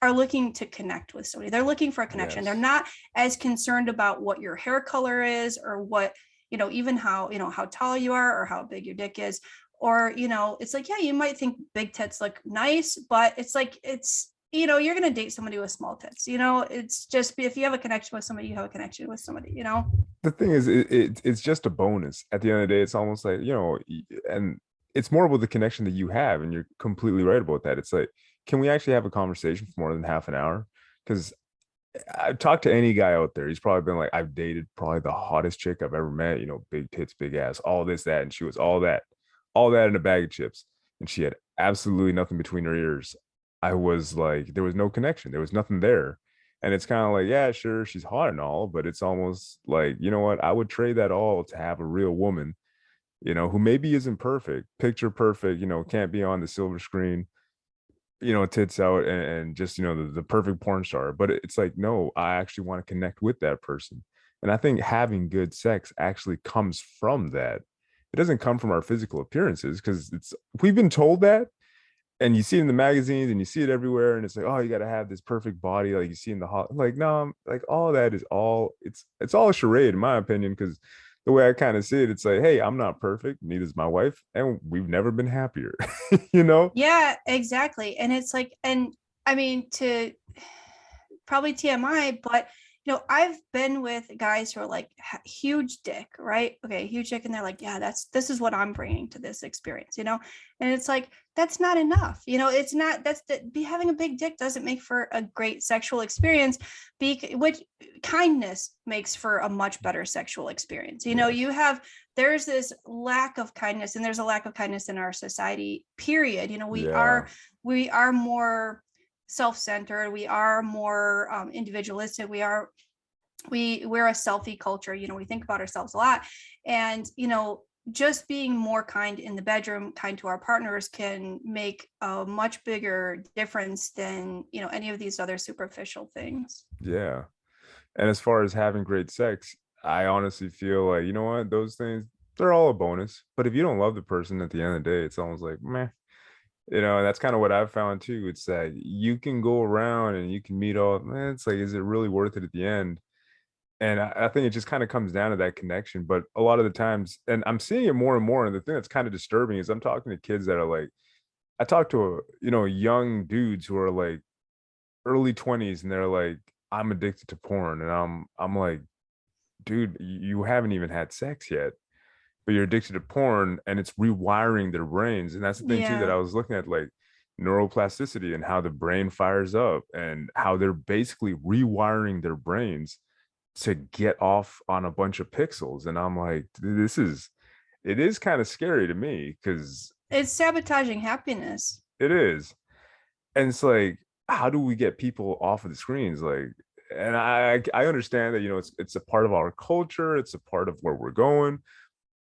are looking to connect with somebody. They're looking for a connection. They're Yes. not as concerned about what your hair color is or what, you know, even how, you know, how tall you are or how big your dick is. Or, you know, it's like, yeah, you might think big tits look nice, but it's like, it's, you know, you're going to date somebody with small tits, you know, it's just, if you have a connection with somebody, you have a connection with somebody, you know? The thing is, it's just a bonus. At the end of the day, it's almost like, and it's more about the connection that you have, and you're completely right about that. It's like, can we actually have a conversation for more than half an hour? Because I've talked to any guy out there. He's probably been like, I've dated probably the hottest chick I've ever met, big tits, big ass, all this, that. And she was all that in a bag of chips. And she had absolutely nothing between her ears. I was like, there was no connection. There was nothing there. And it's kind of like, yeah, sure, she's hot and all, but it's almost like, you know what? I would trade that all to have a real woman, who maybe isn't perfect, picture perfect, can't be on the silver screen, tits out and just, the perfect porn star. But it's like, no, I actually want to connect with that person. And I think having good sex actually comes from that. It doesn't come from our physical appearances because we've been told that, and you see it in the magazines and you see it everywhere. And it's like, oh, you got to have this perfect body. Like you see in the hot, like, no, like all that is it's all a charade in my opinion. Cause the way I kind of see it, it's like, hey, I'm not perfect. Neither is my wife. And we've never been happier, you know? Yeah, exactly. And it's like, and I mean, to probably TMI, but you know, I've been with guys who are like huge dick, right? Okay, huge dick, and they're like, yeah, this is what I'm bringing to this experience, you know. And it's like that's not enough, you know. It's not be having a big dick doesn't make for a great sexual experience. Which kindness makes for a much better sexual experience. You know, Yes. there's this lack of kindness, and there's a lack of kindness in our society. Period. You know, Yeah. we are more self-centered, we are more individualistic, we're a selfie culture, you know, we think about ourselves a lot. And you know, just being more kind in the bedroom, kind to our partners, can make a much bigger difference than, you know, any of these other superficial things. Yeah. And as far as having great sex, I honestly feel like, you know what, those things, they're all a bonus. But if you don't love the person at the end of the day, it's almost like, meh. And that's kind of what I've found too. It's that you can go around and you can meet all, man, it's like, is it really worth it at the end? And I think it just kind of comes down to that connection. But a lot of the times, and I'm seeing it more and more. And the thing that's kind of disturbing is I'm talking to kids that are like, I talk to, young dudes who are like early 20s and they're like, I'm addicted to porn. And I'm like, dude, you haven't even had sex yet, but you're addicted to porn, and it's rewiring their brains. And that's the thing too that Yeah. I was looking at, like neuroplasticity and how the brain fires up and how they're basically rewiring their brains to get off on a bunch of pixels. And I'm like, it is kind of scary to me because It's sabotaging happiness. it is. And it's like, how do we get people off of the screens? Like, and I understand that, it's a part of our culture, it's a part of where we're going.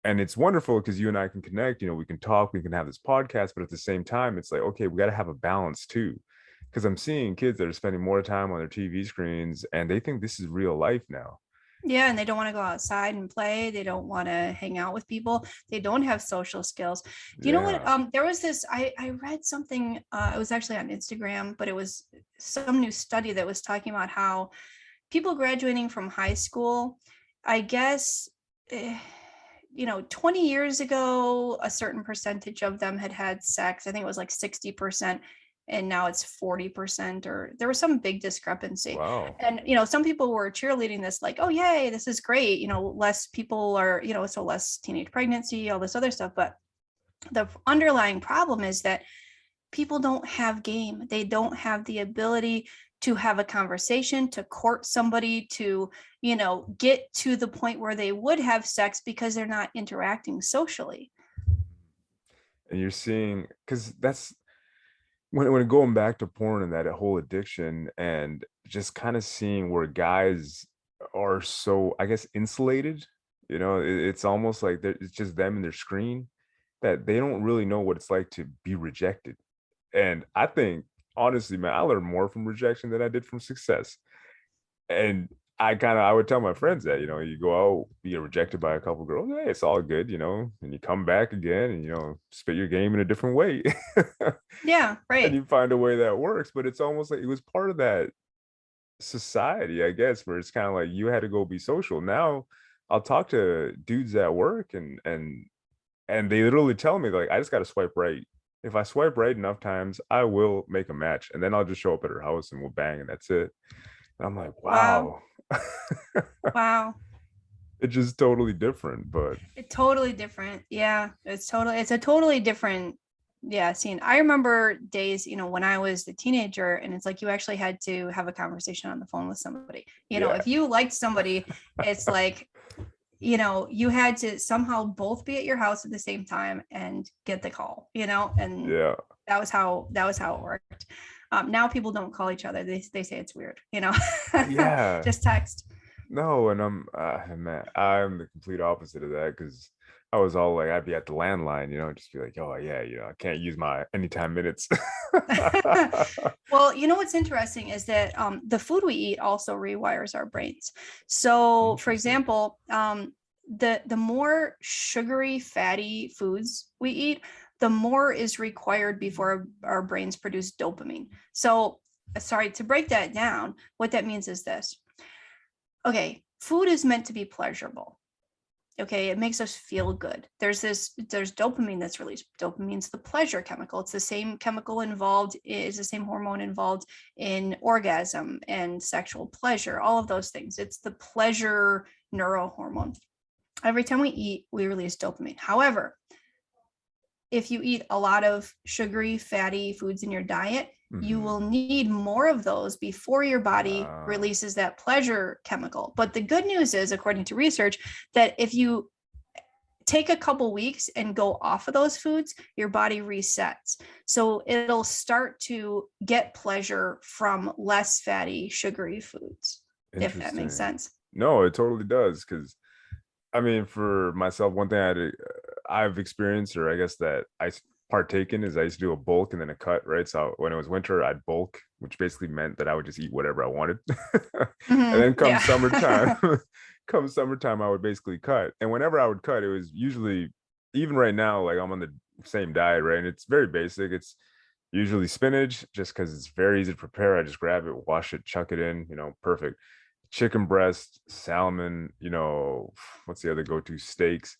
And it's wonderful because you and I can connect, we can talk, we can have this podcast, but at the same time, it's like, okay, we got to have a balance too. Because I'm seeing kids that are spending more time on their TV screens and they think this is real life now. Yeah, and they don't want to go outside and play. They don't want to hang out with people. They don't have social skills. Do you know what? Yeah. There was this, I read something, it was actually on Instagram, but it was some new study that was talking about how people graduating from high school, I guess, 20 years ago, a certain percentage of them had sex. I think it was like 60%. And now it's 40%, or there was some big discrepancy. Wow. And, some people were cheerleading this, like, oh, yay, this is great. Less people are, so less teenage pregnancy, all this other stuff. But the underlying problem is that people don't have game. They don't have the ability to have a conversation, to court somebody, to, get to the point where they would have sex because they're not interacting socially. And you're seeing, because that's when going back to porn and that whole addiction, and just kind of seeing where guys are so, I guess, insulated, it's almost like it's just them and their screen, that they don't really know what it's like to be rejected. And I think, honestly, man, I learned more from rejection than I did from success. And I would tell my friends that, you go out, you get rejected by a couple girls, hey, it's all good, and you come back again and, spit your game in a different way. Yeah, right. And you find a way that works. But it's almost like it was part of that society, I guess, where it's kind of like you had to go be social. Now I'll talk to dudes at work and they literally tell me, like, I just got to swipe right. If I swipe right enough times, I will make a match, and then I'll just show up at her house and we'll bang, and that's it. And I'm like, Wow. wow. Wow. It's just totally different, but It's totally different. Yeah, it's a totally different, scene. I remember days, when I was a teenager, and it's like you actually had to have a conversation on the phone with somebody. yeah. If you liked somebody, it's like, you had to somehow both be at your house at the same time and get the call, and Yeah. that was how it worked. Now people don't call each other. They say it's weird, Yeah. just text. No, and man, I'm the complete opposite of that, because I was all like, I'd be at the landline, just be like, oh yeah, I can't use my anytime minutes. Well, what's interesting is that the food we eat also rewires our brains. So, for Interesting. example, the more sugary, fatty foods we eat, the more is required before our brains produce dopamine. So, sorry, to break that down, what that means is this. Okay, food is meant to be pleasurable. Okay, it makes us feel good. There's dopamine that's released. Dopamine's the pleasure chemical. It's the same chemical involved, is the same hormone involved in orgasm and sexual pleasure, all of those things. It's the pleasure neurohormone. Every time we eat, we release dopamine. However, if you eat a lot of sugary, fatty foods in your diet, you will need more of those before your body releases that pleasure chemical. But the good news is, according to research, that if you take a couple weeks and go off of those foods, your body resets. So it'll start to get pleasure from less fatty, sugary foods, if that makes sense. No, it totally does. Because I mean, for myself, one thing I've experienced, or I guess that I partake in, is I used to do a bulk and then a cut, right? So when it was winter, I'd bulk, which basically meant that I would just eat whatever I wanted. And then come summertime, I would basically cut. And whenever I would cut, it was usually, even right now, like I'm on the same diet, right? And it's very basic. It's usually spinach, just because it's very easy to prepare. I just grab it, wash it, chuck it in, perfect. Chicken breast, salmon, what's the other go-to? Steaks.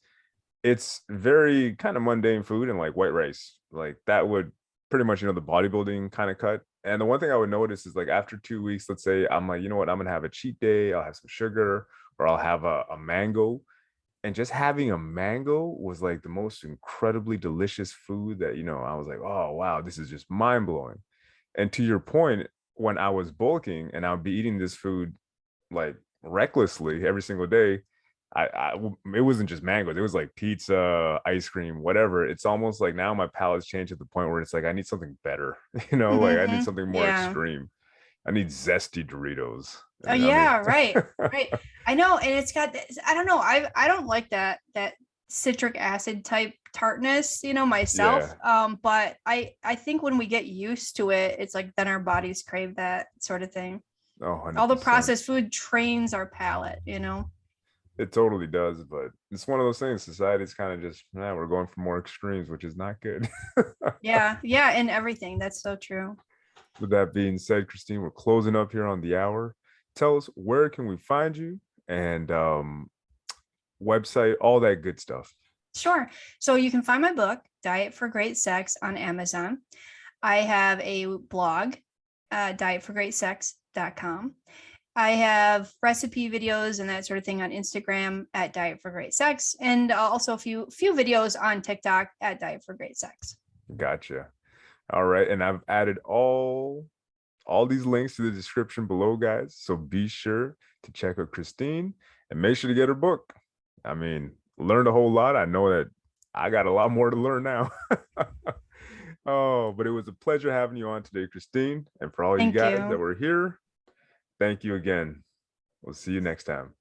It's very kind of mundane food, and like white rice, like that would pretty much, the bodybuilding kind of cut. And the one thing I would notice is, like, after 2 weeks, let's say I'm like, you know what, I'm gonna have a cheat day, I'll have some sugar, or I'll have a mango. And just having a mango was like the most incredibly delicious food that, I was like, oh, wow, this is just mind blowing. And to your point, when I was bulking and I'd be eating this food like recklessly every single day, it wasn't just mangoes. It was like pizza, ice cream, whatever. It's almost like now my palate's changed to the point where it's like I need something better. Like I need Hmm. something more Yeah. extreme. I need zesty Doritos. Oh I mean, yeah, right, right. I know, and it's got I don't know. I don't like that citric acid type tartness, myself. yeah. But I think when we get used to it, it's like then our bodies crave that sort of thing. Oh, All the 100%. processed food trains our palate. It totally does, but it's one of those things. Society's kind of just, we're going for more extremes, which is not good. Yeah, yeah, and everything. That's so true. With that being said, Christine, we're closing up here on the hour. Tell us, where can we find you, and website, all that good stuff. Sure. So you can find my book, Diet for Great Sex, on Amazon. I have a blog, dietforgreatsex.com. I have recipe videos and that sort of thing on Instagram at Diet for Great Sex, and also a few videos on TikTok at Diet for Great Sex. Gotcha. All right, and I've added all these links to the description below, guys. So be sure to check out Christine and make sure to get her book. I mean, learned a whole lot. I know that I got a lot more to learn now. Oh, but it was a pleasure having you on today, Christine. And for all you Thank guys you. that were here, thank you again. We'll see you next time.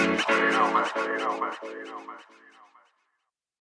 You know, man.